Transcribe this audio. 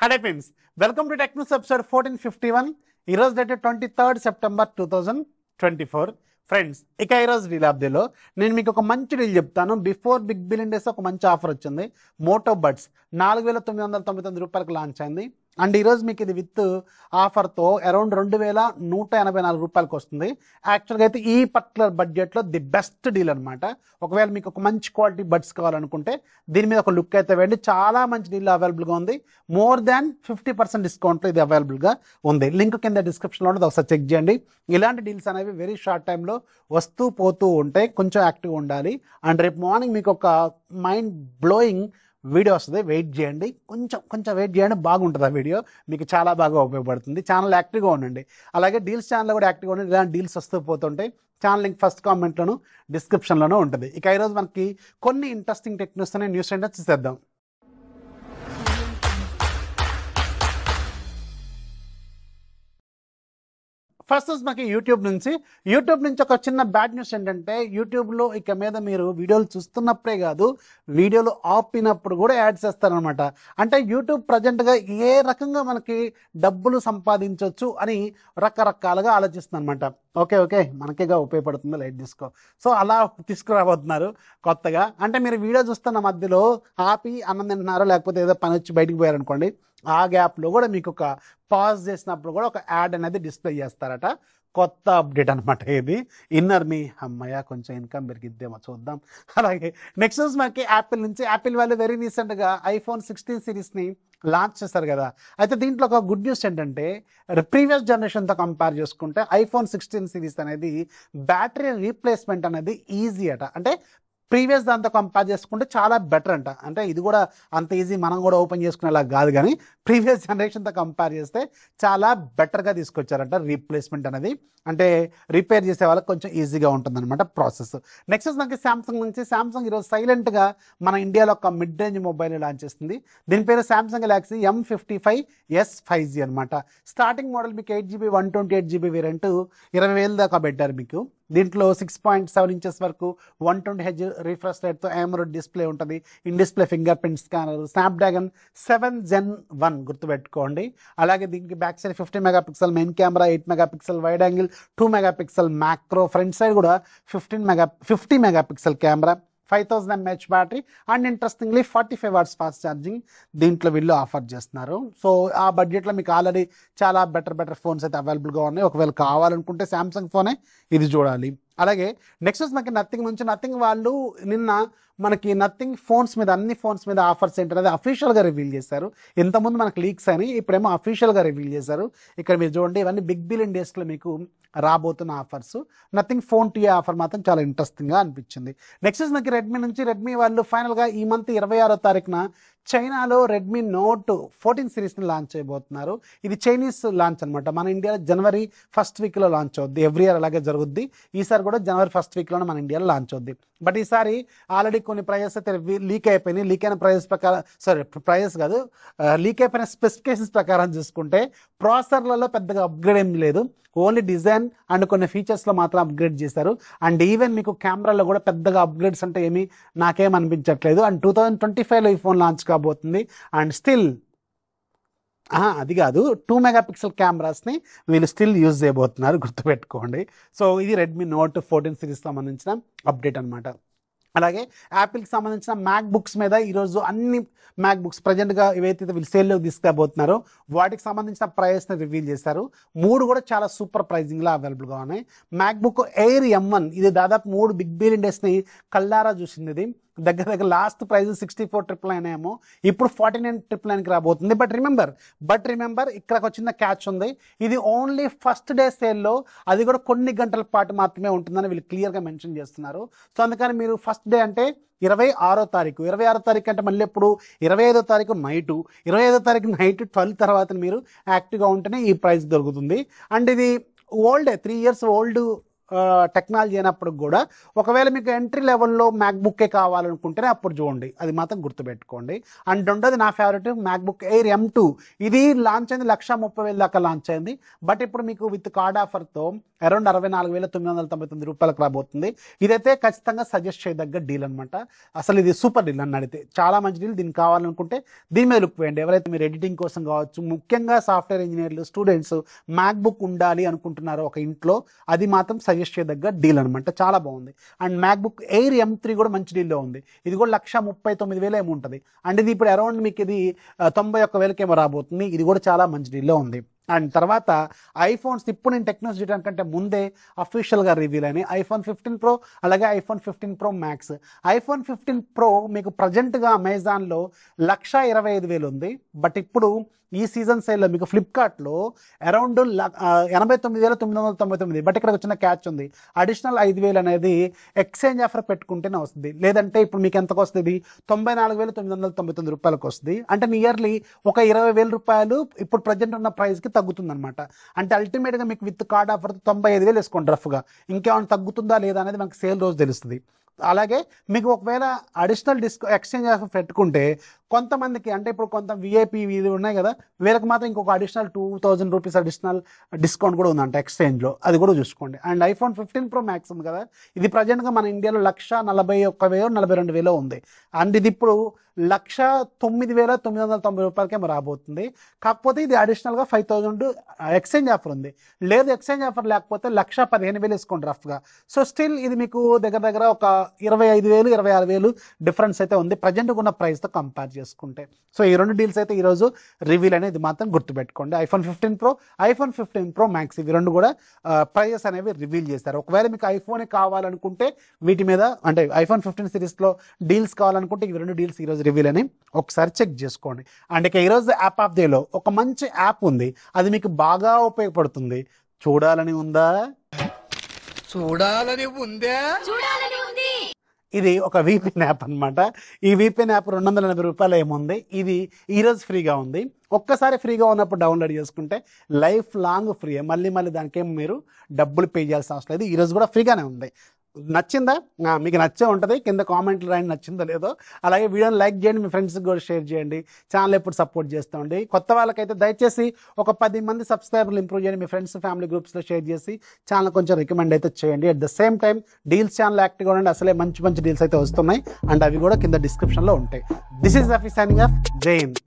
Hi friends, welcome to Tech News episode 1451. ఈ రోజు date 23rd September 2024. Friends, ఇక ఈ రోజు డీల్ అప్డేట్లో నేను మీకు ఒక మంచి డీల్ చెప్తాను. బిఫోర్ బిగ్ బిలియన్ డేస్ ఒక మంచి ఆఫర్ వచ్చింది. మోటో బడ్స్ 4,999 రూపాయలకు లాంచ్ అయింది. అండ్ ఈరోజు మీకు ఇది విత్ ఆఫర్తో అరౌండ్ 2,184 రూపాయలకు వస్తుంది. యాక్చువల్గా అయితే ఈ పర్టికులర్ బడ్జెట్లో ది బెస్ట్ డీల్ అనమాట. ఒకవేళ మీకు ఒక మంచి క్వాలిటీ బడ్స్ కావాలనుకుంటే దీని మీద ఒక లుక్ అయితే వేయండి. చాలా మంచి డీల్ అవైలబుల్గా ఉంది. మోర్ దాన్ 50% డిస్కౌంట్లో ఇది అవైలబుల్గా ఉంది. లింక్ కింద డిస్క్రిప్షన్లో ఉంటుంది, ఒకసారి చెక్ చేయండి. ఇలాంటి డీల్స్ అనేవి వెరీ షార్ట్ టైంలో వస్తూ పోతూ ఉంటాయి. కొంచెం యాక్టివ్గా ఉండాలి. అండ్ రేపు మార్నింగ్ మీకు ఒక మైండ్ బ్లోయింగ్ వీడియో వస్తుంది, వెయిట్ చేయండి. కొంచెం వెయిట్ చేయండి, బాగుంటుంది ఆ వీడియో, మీకు చాలా బాగా ఉపయోగపడుతుంది. ఛానల్ యాక్టివ్గా ఉండండి. అలాగే డీల్స్ ఛానల్ కూడా యాక్టివ్గా ఉండండి. ఇలాంటి డీల్స్ వస్తూ పోతుంటాయి. ఛానల్ లింక్ ఫస్ట్ కామెంట్లోను డిస్క్రిప్షన్లోనూ ఉంటుంది. ఇక ఈరోజు మనకి కొన్ని ఇంట్రెస్టింగ్ టెక్నిక్స్ అనే న్యూస్ ఏంటో చూసేద్దాం. ఫస్ట్ మనకి యూట్యూబ్ నుంచి ఒక చిన్న బ్యాడ్ న్యూస్ ఏంటంటే, యూట్యూబ్లో ఇక మీద మీరు వీడియోలు చూస్తున్నప్పుడే కాదు, వీడియోలు ఆపినప్పుడు కూడా యాడ్స్ చేస్తారనమాట. అంటే యూట్యూబ్ ప్రజెంట్గా ఏ రకంగా మనకి డబ్బులు సంపాదించవచ్చు అని రకరకాలుగా ఆలోచిస్తుంది అనమాట. ఓకే మనకేగా ఉపయోగపడుతుంది, లైట్ తీసుకో. సో అలా తీసుకురాబోతున్నారు కొత్తగా. అంటే మీరు వీడియో చూస్తున్న మధ్యలో ఆపి అన్నం తింటున్నారో లేకపోతే ఏదో పని వచ్చి బయటికి పోయారనుకోండి, ఆ గ్యాప్లో కూడా మీకు ఒక పాజ్ చేసినప్పుడు కూడా ఒక యాడ్ అనేది డిస్ప్లే చేస్తారట. కొత్త అప్డేట్ అనమాట ఇది. ఇన్నర్ మీ అమ్మయ్య కొంచెం ఇన్కమ్ పెరిగిద్దేమో చూద్దాం. అలాగే నెక్స్ట్ మనకి యాపిల్ వాళ్ళు వెరీ రీసెంట్గా iPhone 16 సిరీస్ని లాంచ్ చేస్తారు కదా. అయితే దీంట్లో ఒక గుడ్ న్యూస్ ఏంటంటే, ప్రీవియస్ జనరేషన్తో కంపేర్ చేసుకుంటే iPhone 16 సిరీస్ అనేది బ్యాటరీ రీప్లేస్మెంట్ అనేది ఈజీ అట. అంటే ప్రీవియస్ దాంతో కంపేర్ చేసుకుంటే చాలా బెటర్ అంట. అంటే ఇది కూడా అంత ఈజీ మనం కూడా ఓపెన్ చేసుకునేలా కాదు, కానీ ప్రీవియస్ జనరేషన్తో కంపేర్ చేస్తే చాలా బెటర్గా తీసుకొచ్చారంట రీప్లేస్మెంట్ అనేది. అంటే రిపేర్ చేసే వాళ్ళకి కొంచెం ఈజీగా ఉంటుందన్నమాట ప్రాసెస్. నెక్స్ట్ మనకి శాంసంగ్ ఈరోజు సైలెంట్గా మన ఇండియాలో ఒక మిడ్ రేంజ్ మొబైల్ లాంచ్ చేస్తుంది. దీని పేరు శాంసంగ్ గెలాక్సీ M55s 5G అనమాట. స్టార్టింగ్ మోడల్ మీకు 8GB 128GB వేరియంట్ 20,000 దాకా పెట్టారు మీకు. దీంట్లో 6.7 ఇంచెస్ వరకు 120Hz రిఫ్రెష్ రేట్తో AMOLED డిస్ప్లే ఉంటుంది. In display fingerprint scanner, Snapdragon 7 Gen 1 గుర్తుపెట్టుకోండి. అలాగే దీనికి back side 50 megapixel main camera, 8 megapixel wide angle, 2 megapixel macro, front side కూడా 50 megapixel camera, 5000 mAh battery and interestingly 45 watts fast charging దీంట్లో వీళ్ళు offer చేస్తున్నారు. So ఆ బడ్జెట్లో మీకు ఆల్రెడీ చాలా బెటర్ ఫోన్స్ అయితే అవైలబుల్గా ఉన్నాయి. ఒకవేళ కావాలనుకుంటే శాంసంగ్ ఫోనే ఇది చూడాలి. అలాగే నెక్స్ట్ మనకి నథింగ్ వాళ్ళు నిన్న మనకి నథింగ్ ఫోన్స్ మీద అన్ని ఫోన్స్ మీద ఆఫర్స్ ఏంటనేది అఫీషియల్గా రివీల్ చేశారు. ఇంతకుముందు మనకు లీక్స్ అని, ఇప్పుడేమో అఫీషియల్గా రివీల్ చేశారు. ఇక్కడ మీరు చూడండి, ఇవన్నీ బిగ్ బిలియన్ డేస్లో మీకు రాబోతున్న ఆఫర్స్. నథింగ్ ఫోన్ 2 ఆఫర్ మాత్రం చాలా ఇంట్రెస్టింగ్గా అనిపించింది. నెక్స్ట్ మనకి రెడ్మీ వాళ్ళు ఫైనల్గా ఈ మంత్ 26వ తారీఖున చైనాలో రెడ్మీ నోట్ 14 సిరీస్ని లాంచ్ చేయబోతున్నారు. ఇది చైనీస్ లాంచ్ అనమాట. మన ఇండియాలో జనవరి 1st వీక్లో లాంచ్ అవుద్ది. ఎవ్రీ ఇయర్ అలాగే జరుగుద్ది. ఈసారి కూడా జనవరి 1st వీక్లోనే మన ఇండియాలో లాంచ్ అవుద్ది. బట్ ఈసారి ఆల్రెడీ కొన్ని ప్రైజెస్ అయితే లీక్ అయిపోయినాయి. లీక్ అయిన ప్రైజెస్ ప్రకారం, లీక్ అయిపోయిన స్పెసిఫికేషన్స్ ప్రకారం చూసుకుంటే ప్రాసెసర్లలో పెద్దగా అప్గ్రేడ్ ఏం లేదు. ఓన్లీ డిజైన్ అండ్ కొన్ని ఫీచర్స్లో మాత్రం అప్గ్రేడ్ చేశారు. అండ్ ఈవెన్ మీకు కెమెరాలో కూడా పెద్దగా అప్గ్రేడ్స్ అంటే ఏమీ నాకేం అనిపించట్లేదు. అండ్ 2025లో ఈ ఫోన్ లాంచ్ కాబోతుంది. అండ్ స్టిల్ అది కాదు, 2 మెగాపిక్సెల్ కెమెరాస్ని వీళ్ళు స్టిల్ యూజ్ చేయబోతున్నారు, గుర్తుపెట్టుకోండి. సో ఇది రెడ్మీ నోట్ 14 సిరీస్ సంబంధించిన అప్డేట్ అనమాట. అలాగే యాపిల్కి సంబంధించిన మ్యాక్బుక్స్ మీద ఈరోజు అన్ని మ్యాక్బుక్స్ ప్రజెంట్గా ఏవైతే వీళ్ళు సేల్లోకి తీసుకురాబోతున్నారో వాటికి సంబంధించిన ప్రైస్ని రివీల్ చేశారు. 3 కూడా చాలా సూపర్ ప్రైజింగ్లో అవైలబుల్గా ఉన్నాయి. మ్యాక్బుక్ ఎయిర్ M1 ఇది దాదాపు 3 బిగ్ బిలియన్ డేస్ని కల్లారా చూసింది. ఇది దగ్గర లాస్ట్ ప్రైజ్ 64,999 ఏమో, ఇప్పుడు 49,999కి రాబోతుంది. బట్ రిమెంబర్ ఇక్కడ ఒక చిన్న క్యాచ్ ఉంది. ఇది ఓన్లీ ఫస్ట్ డే సేల్లో, అది కూడా కొన్ని గంటల పాటు మాత్రమే ఉంటుందని వీళ్ళు క్లియర్గా మెన్షన్ చేస్తున్నారు. సో అందుకని మీరు ఫస్ట్ డే అంటే 26వ తారీఖు అంటే మళ్ళీ ఎప్పుడు 25వ తారీఖు నైటు, 25వ తారీఖు నైట్ 12 తర్వాత మీరు యాక్టివ్గా ఉంటేనే ఈ ప్రైస్ దొరుకుతుంది. అండ్ ఇది ఓల్డే 3 years ఓల్డ్ టెక్నాలజీ అయినప్పుడు కూడా ఒకవేళ మీకు ఎంట్రీ లెవెల్లో మ్యాక్బుక్కే కావాలనుకుంటేనే అప్పుడు చూడండి, అది మాత్రం గుర్తుపెట్టుకోండి. అండ్ రెండోది నా ఫేవరెట్ మ్యాక్బుక్ ఎయిర్ M2. ఇది లాంచ్ అయింది 1,30,000 దాకా లాంచ్ అయింది. బట్ ఇప్పుడు మీకు విత్ కార్డ్ ఆఫర్తో అరౌండ్ 64,999 రూపాయలకు రాబోతుంది. ఇదైతే ఖచ్చితంగా సజెస్ట్ చేయదగ్గ డీల్ అనమాట. అసలు ఇది సూపర్ డీల్ అని అడిగితే చాలా మంచి డీల్. దీనికి కావాలనుకుంటే దీని మీద లుక్ వేయండి. ఎవరైతే మీరు ఎడిటింగ్ కోసం కావచ్చు, ముఖ్యంగా సాఫ్ట్వేర్ ఇంజనీర్లు, స్టూడెంట్స్ మ్యాక్బుక్ ఉండాలి అనుకుంటున్నారో ఒక ఇంట్లో, అది మాత్రం సజెస్ట్ చేయదగ్గ డీల్ అనమాట. చాలా బాగుంది. అండ్ మ్యాక్బుక్ ఎయిర్ M3 కూడా మంచి డీల్లో ఉంది. ఇది కూడా 1,39,000 ఏమో ఉంటుంది. అండ్ ఇది ఇప్పుడు అరౌండ్ మీకు ఇది 91,000 ఏమో రాబోతుంది. ఇది కూడా చాలా మంచి డీల్లో ఉంది. అండ్ తర్వాత ఐఫోన్స్ ఇప్పుడు నేను టెక్నాలజీ చేయడం కంటే ముందే అఫీషియల్గా రివీల్ అయినాయి ఐఫోన్ 15 Pro, అలాగే iPhone 15 Pro Max. IPhone 15 Pro మీకు ప్రజెంట్గా అమెజాన్లో 1,25,000 ఉంది. బట్ ఇప్పుడు ఈ సీజన్ సేల్లో మీకు ఫ్లిప్కార్ట్లో అరౌండ్ 89,999. బట్ ఇక్కడ వచ్చిన క్యాచ్ ఉంది. అడిషనల్ 5,000 అనేది ఎక్స్చేంజ్ ఆఫర్ పెట్టుకుంటేనే వస్తుంది. లేదంటే ఇప్పుడు మీకు ఎంతకు వస్తుంది? 94,999 రూపాయలకు వస్తుంది. అంటే నియర్లీ ఒక 20,000 రూపాయలు ఇప్పుడు ప్రజెంట్ ఉన్న ప్రైస్కి తగ్గుతుంది అనమాట. అంటే అల్టిమేట్గా మీకు విత్ కార్డ్ ఆఫర్ 95,000 వేసుకోండి రఫ్గా. ఇంకేమైనా తగ్గుతుందా లేదా అనేది మనకు సేల్ రోజు తెలుస్తుంది. అలాగే మీకు ఒకవేళ అడిషనల్ ఎక్స్చేంజ్ ఆఫర్ పెట్టుకుంటే కొంతమందికి, అంటే ఇప్పుడు కొంత విఐపి వీళ్ళు ఉన్నాయి కదా, వీళ్ళకి మాత్రం ఇంకొక అడిషనల్ 2,000 రూపీస్ అడిషనల్ డిస్కౌంట్ కూడా ఉందంట ఎక్స్చేంజ్లో. అది కూడా చూసుకోండి. అండ్ ఐఫోన్ 15 Pro Max ఉంది కదా, ఇది ప్రజెంట్గా మన ఇండియాలో 1,41,000 42,000 ఉంది. అండ్ ఇది ఇప్పుడు 1,09,990 రూపాయలకేమో రాబోతుంది. కాకపోతే ఇది అడిషనల్గా 5,000 ఎక్స్చేంజ్ ఆఫర్ ఉంది. లేదు ఎక్స్చేంజ్ ఆఫర్ లేకపోతే 1,15,000 వేసుకోండి రఫ్గా. సో స్టిల్ ఇది మీకు దగ్గర దగ్గర ఒక 25,000 26,000 డిఫరెన్స్ అయితే ఉంది ప్రజెంట్గా ఉన్న ప్రైస్తో కంపేర్ చేసుకుంటే. సో ఈ రెండు డీల్స్ అయితే ఈరోజు రివీల్ అనేది మాత్రం గుర్తుపెట్టుకోండి. IPhone 15 Pro, iPhone 15 Pro Max ఇవి రెండు కూడా ప్రైజెస్ అనేవి రివీల్ చేస్తారు. ఒకవేళ మీకు ఐఫోనే కావాలనుకుంటే వీటి మీద, అంటే ఐఫోన్ 15 సిరీస్లో డీల్స్ కావాలనుకుంటే ఇవి రెండు డీల్స్ ఈరోజు రివీల్ అని ఒకసారి చెక్ చేసుకోండి. అండ్ ఇక ఈరోజు యాప్ ఆఫ్ డేలో ఒక మంచి యాప్ ఉంది. అది మీకు బాగా ఉపయోగపడుతుంది. చూడాలని ఉందా? చూడాలని ఉందా? ఇది ఒక VPN యాప్ అనమాట. ఈ VPN యాప్ 280 రూపాయలు ఏముంది. ఇది ఈరోజు ఫ్రీగా ఉంది. ఒక్కసారి ఫ్రీగా ఉన్నప్పుడు డౌన్లోడ్ చేసుకుంటే లైఫ్ లాంగ్ ఫ్రీ. మళ్ళీ దానికేం మీరు డబ్బులు పే చేయాల్సిన అవసరం లేదు. ఈరోజు కూడా ఫ్రీగానే ఉంది. నచ్చిందా? మీకు నచ్చే ఉంటుంది. కింద కామెంట్లు రాయండి నచ్చిందో లేదో. అలాగే వీడియోని లైక్ చేయండి, మీ ఫ్రెండ్స్కి కూడా షేర్ చేయండి. ఛానల్ ఎప్పుడు సపోర్ట్ చేస్తూ కొత్త వాళ్ళకైతే దయచేసి ఒక 10 మంది సబ్స్క్రైబర్లు ఇంప్రూవ్ చేయండి. మీ ఫ్రెండ్స్ ఫ్యామిలీ గ్రూప్స్లో షేర్ చేసి ఛానల్ కొంచెం రికమెండ్ అయితే చేయండి. At the same time deals channel యాక్టివ్గా ఉండండి. అసలే మంచి డీల్స్ అయితే వస్తున్నాయి. అండ్ అవి కూడా కింద డిస్క్రిప్షన్లో ఉంటాయి. This is Rafi signing off. జై హింద్.